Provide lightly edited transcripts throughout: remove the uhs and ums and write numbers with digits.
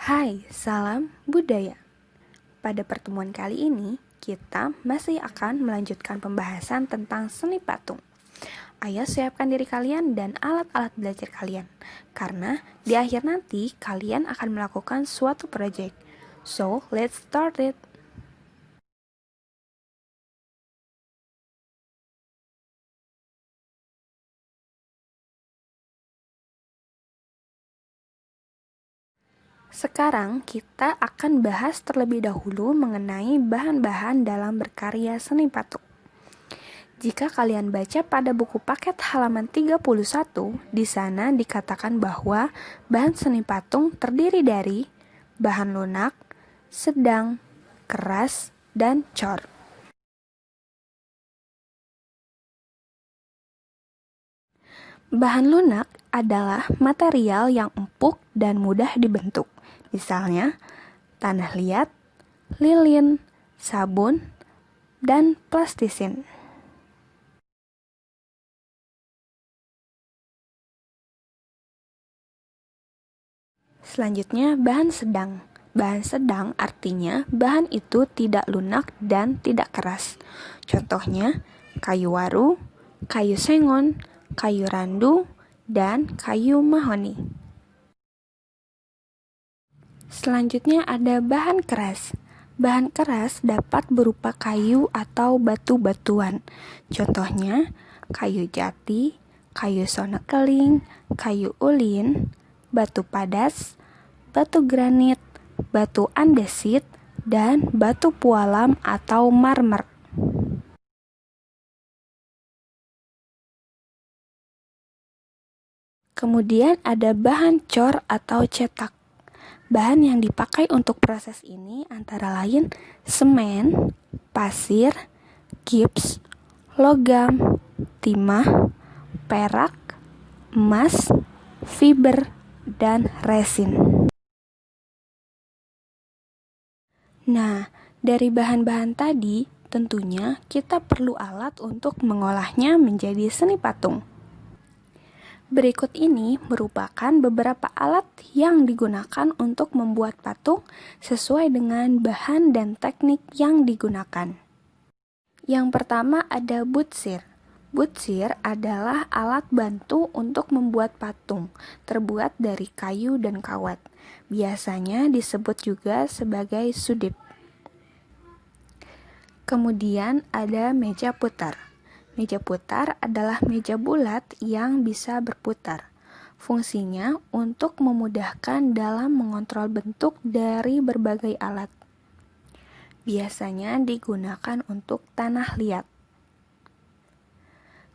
Hai, salam budaya. Pada pertemuan kali ini, kita masih akan melanjutkan pembahasan tentang seni patung. Ayo siapkan diri kalian dan alat-alat belajar kalian, karena di akhir nanti kalian akan melakukan suatu proyek. So, let's start it. Sekarang kita akan bahas terlebih dahulu mengenai bahan-bahan dalam berkarya seni patung. Jika kalian baca pada buku paket halaman 31, di sana dikatakan bahwa bahan seni patung terdiri dari bahan lunak, sedang, keras, dan cor. Bahan lunak adalah material yang empuk dan mudah dibentuk. Misalnya, tanah liat, lilin, sabun, dan plastisin. Selanjutnya, bahan sedang. Bahan sedang artinya bahan itu tidak lunak dan tidak keras. Contohnya, kayu waru, kayu sengon, kayu randu, dan kayu mahoni. Selanjutnya ada bahan keras. Bahan keras dapat berupa kayu atau batu-batuan. Contohnya, kayu jati, kayu sonekeling, kayu ulin, batu padas, batu granit, batu andesit, dan batu pualam atau marmer. Kemudian ada bahan cor atau cetak. Bahan yang dipakai untuk proses ini antara lain semen, pasir, gips, logam, timah, perak, emas, fiber, dan resin. Nah, dari bahan-bahan tadi, tentunya kita perlu alat untuk mengolahnya menjadi seni patung. Berikut ini merupakan beberapa alat yang digunakan untuk membuat patung sesuai dengan bahan dan teknik yang digunakan. Yang pertama ada butsir. Butsir adalah alat bantu untuk membuat patung, terbuat dari kayu dan kawat. Biasanya disebut juga sebagai sudip. Kemudian ada meja putar. Meja putar adalah meja bulat yang bisa berputar. Fungsinya untuk memudahkan dalam mengontrol bentuk dari berbagai alat. Biasanya digunakan untuk tanah liat.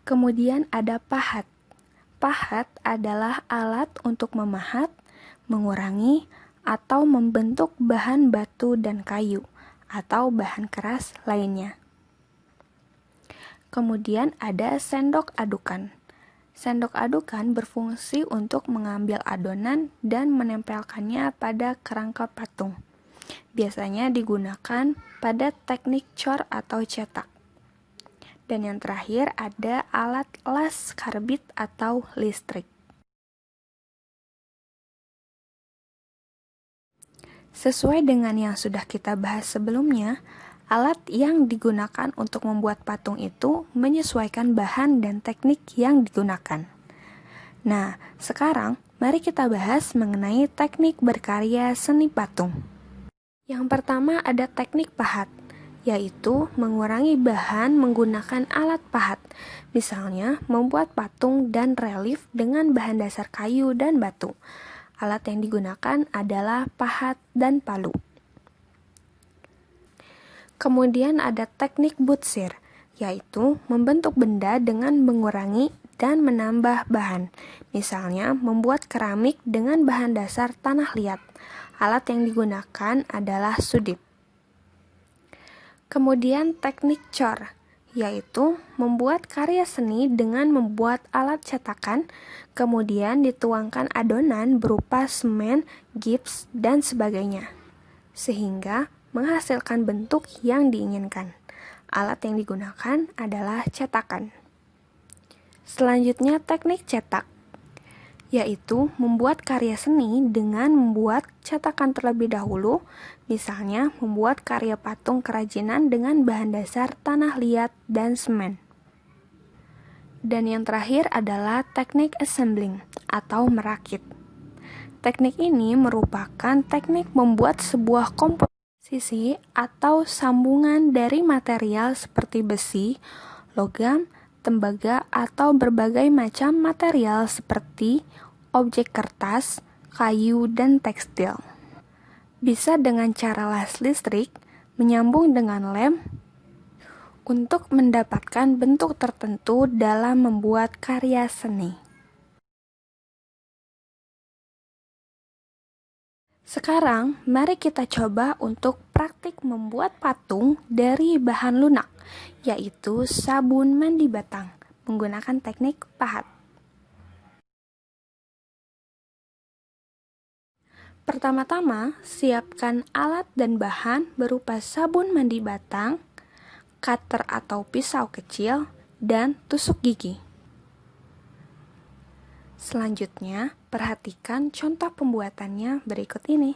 Kemudian ada pahat. Pahat adalah alat untuk memahat, mengurangi, atau membentuk bahan batu dan kayu, atau bahan keras lainnya. Kemudian ada sendok adukan. Sendok adukan berfungsi untuk mengambil adonan dan menempelkannya pada kerangka patung. Biasanya digunakan pada teknik cor atau cetak. Dan yang terakhir ada alat las karbit atau listrik. Sesuai dengan yang sudah kita bahas sebelumnya, alat yang digunakan untuk membuat patung itu menyesuaikan bahan dan teknik yang digunakan. Nah, sekarang mari kita bahas mengenai teknik berkarya seni patung. Yang pertama ada teknik pahat, yaitu mengurangi bahan menggunakan alat pahat. Misalnya, membuat patung dan relief dengan bahan dasar kayu dan batu. Alat yang digunakan adalah pahat dan palu. Kemudian ada teknik butsir, yaitu membentuk benda dengan mengurangi dan menambah bahan. Misalnya, membuat keramik dengan bahan dasar tanah liat. Alat yang digunakan adalah sudip. Kemudian teknik cor, yaitu membuat karya seni dengan membuat alat cetakan, kemudian dituangkan adonan berupa semen, gips, dan sebagainya, sehingga menghasilkan bentuk yang diinginkan. Alat yang digunakan adalah cetakan. Selanjutnya teknik cetak, yaitu membuat karya seni dengan membuat cetakan terlebih dahulu, misalnya membuat karya patung kerajinan dengan bahan dasar tanah liat dan semen. Dan yang terakhir adalah teknik assembling atau merakit. Teknik ini merupakan teknik membuat sebuah komposisi atau sambungan dari material seperti besi, logam, tembaga, atau berbagai macam material seperti objek kertas, kayu, dan tekstil. Bisa dengan cara las listrik, menyambung dengan lem, untuk mendapatkan bentuk tertentu dalam membuat karya seni. Sekarang, mari kita coba untuk praktik membuat patung dari bahan lunak, yaitu sabun mandi batang, menggunakan teknik pahat. Pertama-tama, siapkan alat dan bahan berupa sabun mandi batang, cutter atau pisau kecil, dan tusuk gigi. Selanjutnya, perhatikan contoh pembuatannya berikut ini.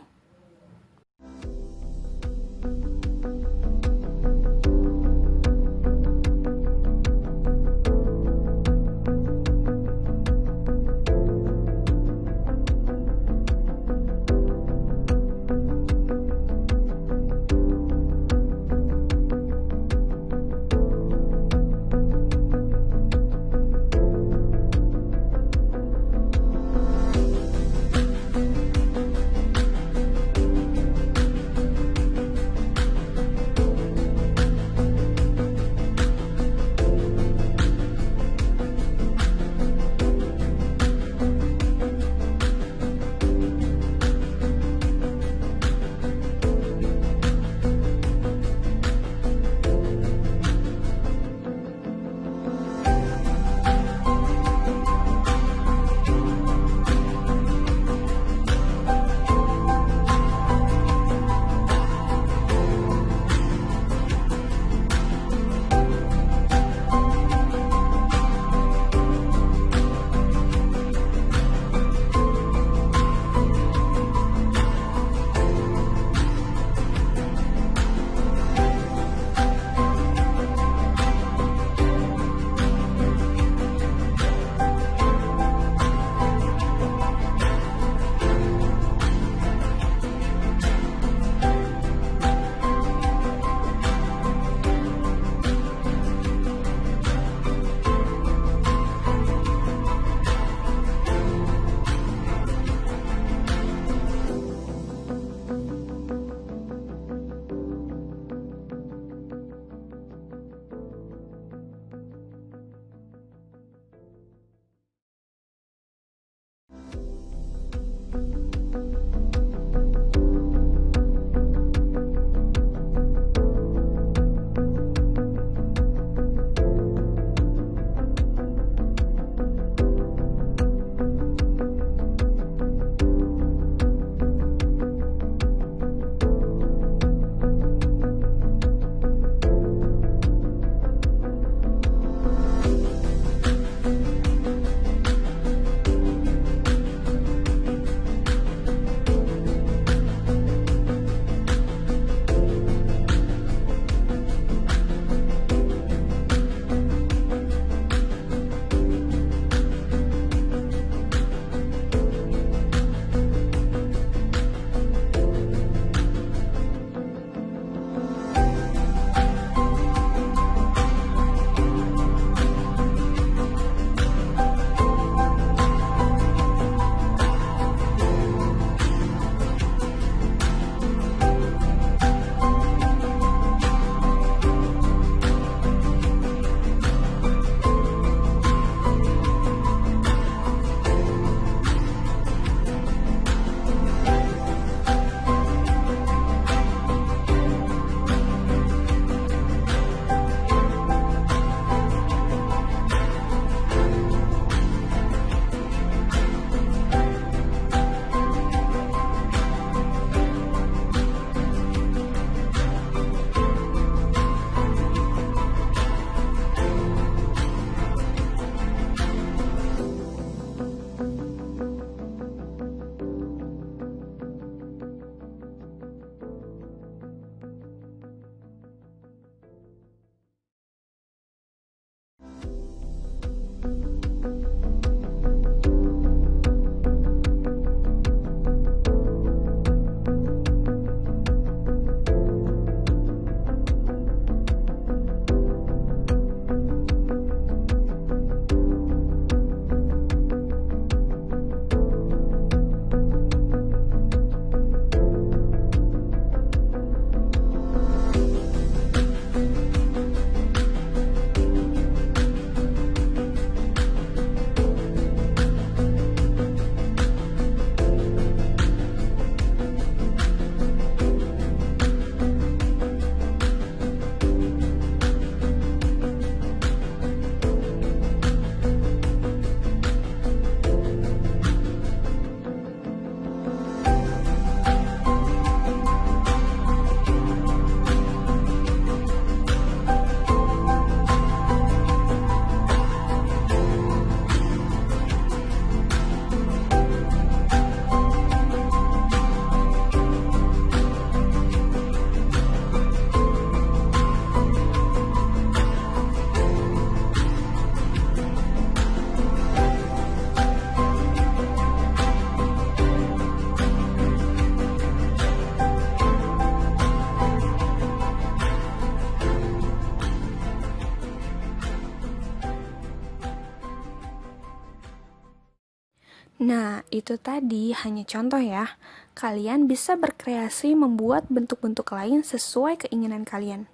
Nah, itu tadi hanya contoh ya. Kalian bisa berkreasi membuat bentuk-bentuk lain sesuai keinginan kalian.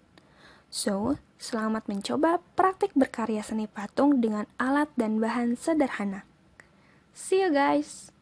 So, selamat mencoba praktik berkarya seni patung dengan alat dan bahan sederhana. See you guys!